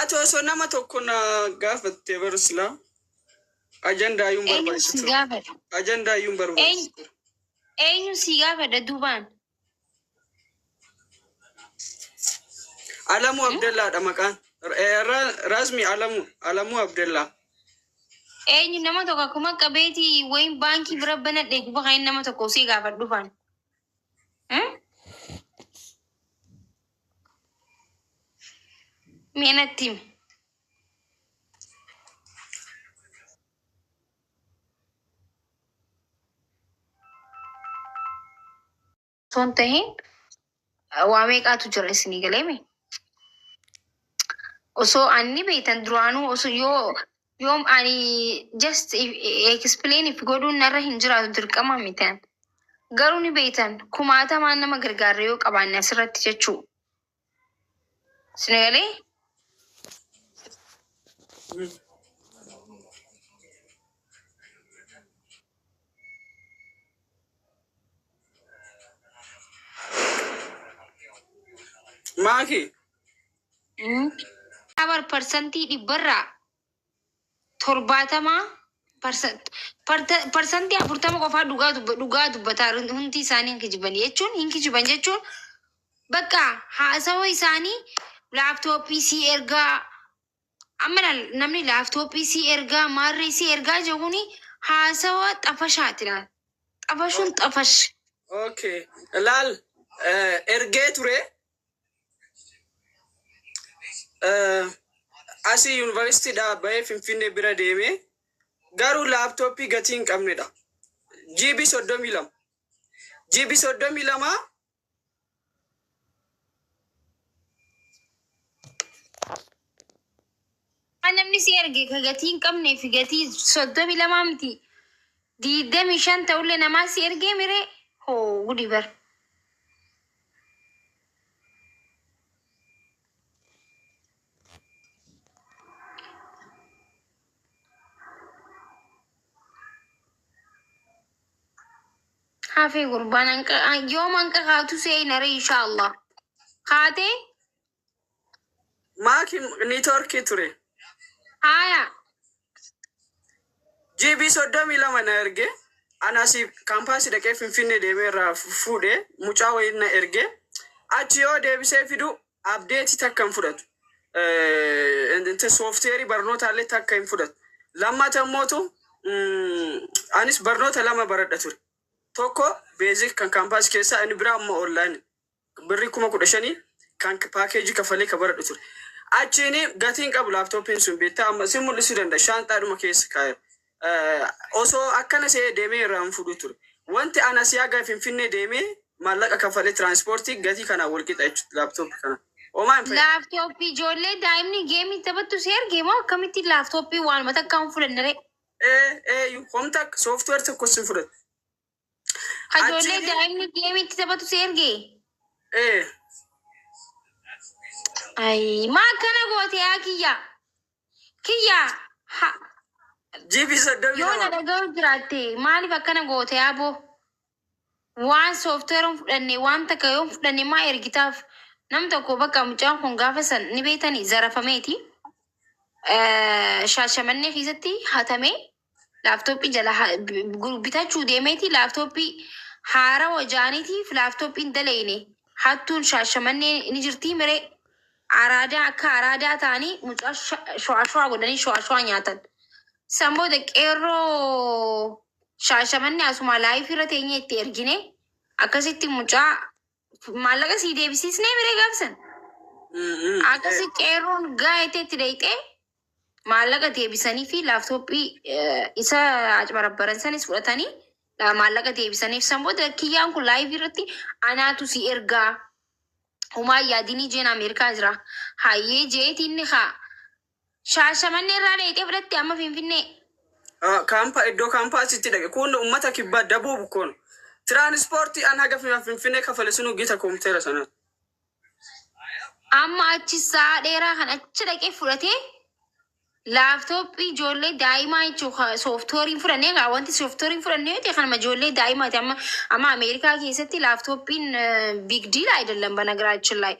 Ato sonama tokkona gaafate barsla agenda yum barbaisitu agenda yum barbaisitu Enyu sigaafadha duban Alamu Abdullah da maqaan Razmi Alamu Abdullah Enyu nama tokko kuma qabeeti wayin baankii bira banadhe kuba kain nama tokko sigaafadha duban Menattim Sontahin waame qaatu jira isini galeme oso anni beetan duranu oso yom ani just explain if godun narra hinjiraatu dirqama mitan garuu ni beetan kumaata maan nama gargaarre yoo qabaanne asirratti jechuu sinegale Maki abar percentage dibbarra torbaatama percentage afurtama qofa dhugaa dubbataa hundi isaanii hinkijiban jechuun bakka haasawa isaanii laaptooppii si ergaa amma namni laaptooppii si ergaa maarree si ergaa jedhuni haasawa xafashaatira xafashuun xafash okay laal ergee ture Asi University da bae Finfinne bira deeme garuu laptopii gatiin qabnedha. GB 32 namni si erge ka gatiin qabne fi gatii 32 miti 25 ta'ulle namaa si erge mire hoo gudi bar hafi gurbaan yoom anqa kaatu seenare inshallah kaate Maki network ture haya GB 32 na erge anasi campus dhaqee Finfinne deemee irraa fuudhe mucaa wayii na erge achi yoo deebisee fidu update takka hin fudhatu inte software barnoota illee takka hin fudhatu lammata mootu anis barnoota lama baradha ture tokko basic kan campus keessa inni bira amma online birri 15,000 kan package kafalee ka baradha ture achini gatiin qabu laptopin sun beektaa amma si mul'isu danda'a shaanxaadhuma keessa kaa'e oso akkana see deemee irraan fudhu ture wanti ana siyaga Finfinne deemee maallaqa kafalee transportii gatii kana walqixa jechuudha laptop kana laptopii ijoollee daa'imni geemii taphattu si erge moo akkamitti laptopii waan mata kan fudhannare homta software tokko sin fudhatu ijoollee daa'imni geemii taphattu si erge ay maa kana goote yaa kiyya ha GB 32 yoo na dhaga'u jiraatte maaliif akkana goote yaaboo waan software fudhanne waan takka yoo fudhanne maa ergitaaf nam tokko bakka mucaan kun gaafa san ni beetanii zarafameeti shaashamannee keessatti hatamee laaptooppii jala bitachuu deemeeti laaptooppii haara wajaaniitiif laaptooppiin daleeyne hattuun shaashamannee ni jirtii miree araadaa akka araadaa ta'anii mucaa shwaa godhanii shwaa nyaatan samboota qeerroo shaashamannee asuma laayif irra teenye itti ergine akkasitti mucaa maallaqa sii deebisiisnee miree gaafsan akkasi qeerroon gaa'ete itti deeyxee maallaqa deebisanii fi laaptooppii isa barabbaran sanis fudhatanii maallaqa deebisaniif samboota kiyyaan kun laayif irratti anaatu si ergaa Uma yaadini jeen Ameerikaa jira. Hayyee jeetiin haa. Shaashamannee irraa dheedhee fudhatte amma Finfinnee. Iddoo kaampaasitti dhaqe kun uummata kibbaa dabuu bukkoon. Tiraanispoortii an haga Finfinnee kafale sunu gita kompiitara sana. Amma achi saa dheeraa kan achi dhaqee fudhatee laaptooppii ijoollee daa'imaa jechuun sooftooriin fudhannee wanti sooftooriin fudhannee yoo ta'e kanuma ijoollee daa'imaati amma Ameerikaa keessatti laaptooppiin big deal አይደለም በነገራችን ላይ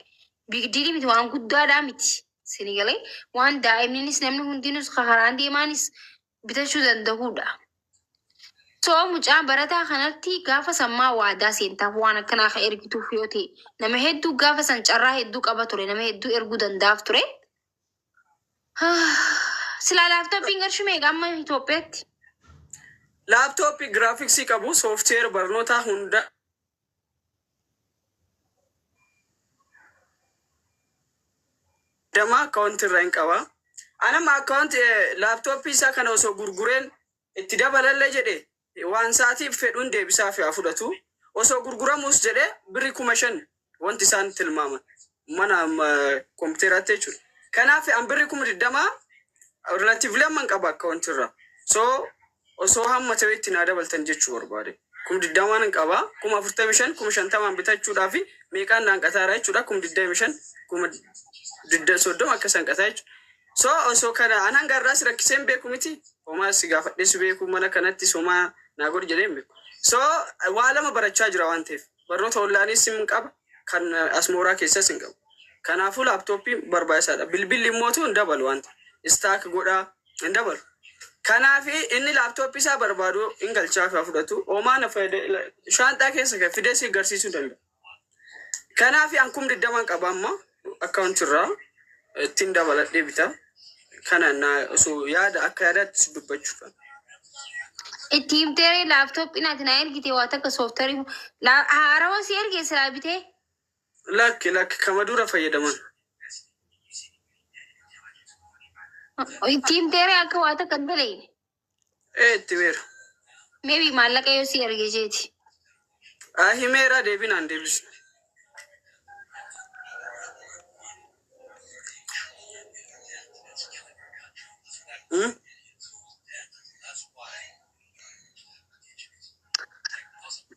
big deal miti waan guddaadhaa miti Sinigalee waan daa'imninis namni hundinus karaan deemaanis bitachuu danda'uudha. So mucaa barataa kanatti gaafa sammaa waadaa seentaaf waan akkanaa kan ergituuf yoo ta'e nama hedduu gaafa san carraa hedduu qaba ture nama hedduu erguu danda'aaf ture. Silaa laaptooppiin qarshii meeqa amma Itoophiyaatti? Laaptooppii giraafiksii qabu sooftiweer barnoota hunda dama akkaawunti irraa hin qaba. Anama akkaawunti laaptooppii isaa kana osoo gurgureen itti dabalallee jedhe waan saatiif fedhuun deebisaa fi fudhatu osoo gurguramus jedhe birri 5,000 wanti isaan tilmaaman mana kompiiteraatti jechuudha. Kanaaf an birri 20,000 relatively amman qaba akkaawunti irraa. So osoo hamma ta'e itti naa dabaltan jechuu barbaade. 20,000 qaba 45,000 50,000 bitachuudhaa fi meeqaan naan qataara jechuudha 25,000 30 akka san qataa jechuudha. So osoo kana anan garraas rakkiseen beeku miti. Homaa si gaafadhees beeku mana kanatti somaa naa godhi jedheen beeku. So waa lama barachaa jira waan ta'eef barnoota onlaayinii sim qaba kan asmooraa keessas hin qabu. Kanaafuu laaptooppii barbaachisaadha. Bilbilli immoo hin dabalu wanta istaak godhaa hin dabalu. Kanaaf inni laaptooppii isaa barbaadu hin galchaa fi fudhatu. Homaa na shaanxaa keessa kan fidee si agarsiisuu danda'a. Kanaaf an 20,000 qaba amma akkaawunti irraa ittiin dabaladhee bitaa. Kana osoo yaada akka yaadaatti dubbachuudha. Itti himtee laaptooppiin ati na ergite waa takka sooftarii haarawaa si ergee silaa bitee? Lakki kama dura fayyadaman. Itti himtee akka waa takka hin daleeyne? Itti beera. Maybe maallaqa yoo si ergee jeeti. Himeera deebinaan deebisu.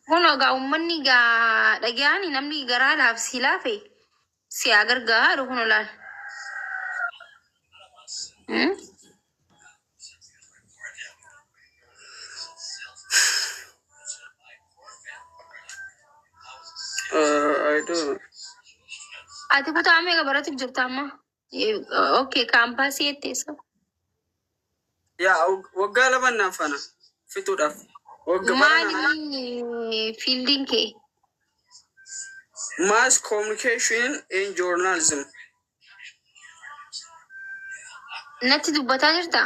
Kun ogaa uummanni gaa dhagaani namni garaa laafsi laafe si agargaaru kun olaal. Ati kutaa meeqa baratu jirta amma? Okay, kaampaasii etteessa. Yaa waggaa lama naafana fixuudhaaf. Maali fiildiin kee? Mass communication and journalism. Natti dubbataa jirta?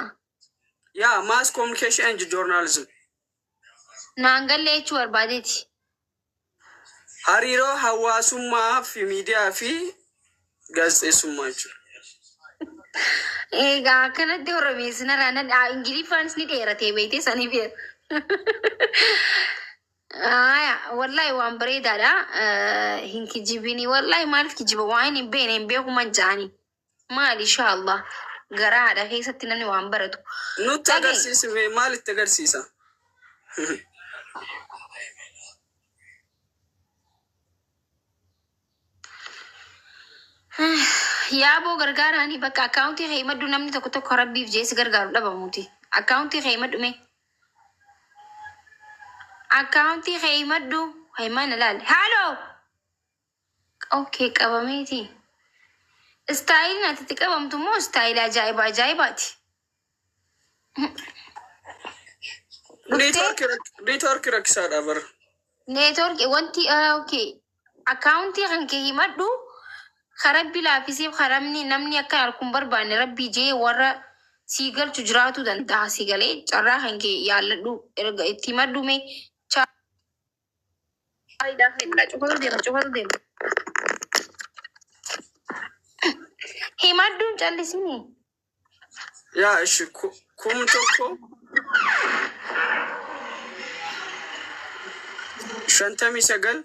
Yaa mass communication and journalism. Naan galle jechuu barbaadeeti. Hariiroo hawaasummaa fi miidiyaa fi gaazexeessummaa jechuudha. Egaa akkanatti Oromeessina raanaan Ingiliffaanis ni dheeratee beektee sanii beera. Wallahi waan bareedaadha. Hin kijibini wallahi maaliif kijiba waan hin beekne hin beeku manjaani. Maali inshaallah garaadha keessatti namni waan baratu. Nutti agarsiisi maalitti agarsiisa? Yaaboo gargaaraanii bakka akkaawuntii heemaddu namni tokko rabbiif jeesi gargaaru dhabamuuti. Akkaawuntii heemaddu mee? Akkaawuntii heemaddu heeman ilaali. Haaloo! Okay, qabameeti. Istaayiliin atitti qabamtu moo istaayilii ajaa'ibaati? Neetwoorkii rakkisaadha bara. Neetwoorkii wanti okay. Akkaawuntii kan kee himadhu karabbi laafisiif karamni namni akka harkuun barbaanne rabbii jee warra sii galchu jiraatu danda'a si galee carraa kan kee yaalladhu erga itti maddume cufatu deema. Himadduun callisini. Yaa ishi kum tokko 59